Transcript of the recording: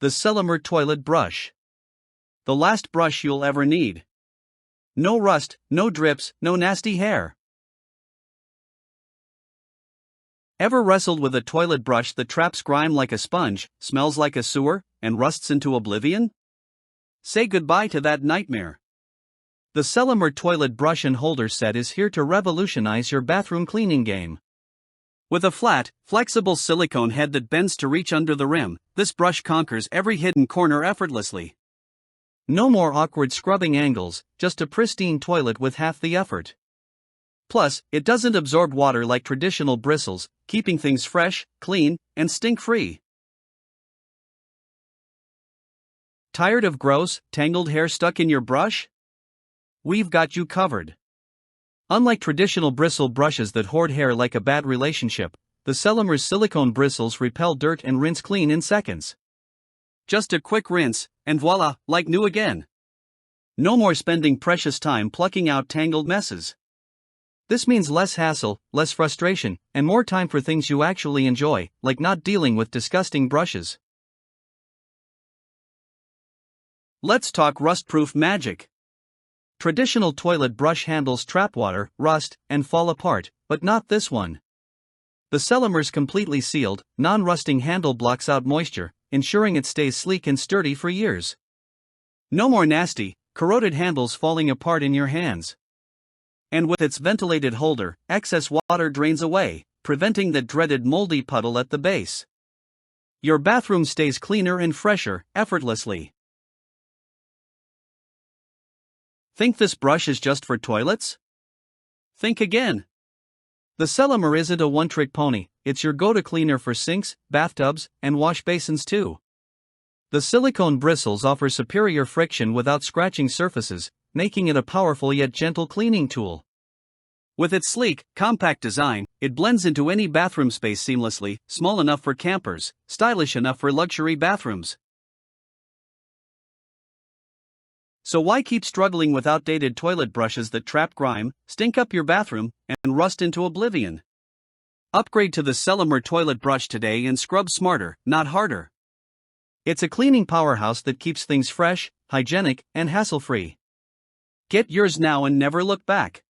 the Sellemer toilet brush. The last brush you'll ever need. No rust, no drips, no nasty hair. Ever wrestled with a toilet brush that traps grime like a sponge, smells like a sewer, and rusts into oblivion? Say goodbye to that nightmare. The Sellemer toilet brush and holder set is here to revolutionize your bathroom cleaning game. With a flat, flexible silicone head that bends to reach under the rim, this brush conquers every hidden corner effortlessly. No more awkward scrubbing angles, just a pristine toilet with half the effort. Plus, it doesn't absorb water like traditional bristles, keeping things fresh, clean, and stink-free. Tired of gross, tangled hair stuck in your brush? We've got you covered. Unlike traditional bristle brushes that hoard hair like a bad relationship, the Sellemer's silicone bristles repel dirt and rinse clean in seconds. Just a quick rinse, and voila, like new again. No more spending precious time plucking out tangled messes. This means less hassle, less frustration, and more time for things you actually enjoy, like not dealing with disgusting brushes. Let's talk rust-proof magic. Traditional toilet brush handles trap water, rust, and fall apart, but not this one. The Sellemer's completely sealed, non-rusting handle blocks out moisture, ensuring it stays sleek and sturdy for years. No more nasty, corroded handles falling apart in your hands. And with its ventilated holder, excess water drains away, preventing the dreaded moldy puddle at the base. Your bathroom stays cleaner and fresher, effortlessly. Think this brush is just for toilets? Think again. The Sellemer isn't a one-trick pony, it's your go-to cleaner for sinks, bathtubs, and wash basins too. The silicone bristles offer superior friction without scratching surfaces, making it a powerful yet gentle cleaning tool. With its sleek, compact design, it blends into any bathroom space seamlessly, small enough for campers, stylish enough for luxury bathrooms. So why keep struggling with outdated toilet brushes that trap grime, stink up your bathroom, and rust into oblivion? Upgrade to the Sellemer toilet brush today and scrub smarter, not harder. It's a cleaning powerhouse that keeps things fresh, hygienic, and hassle-free. Get yours now and never look back.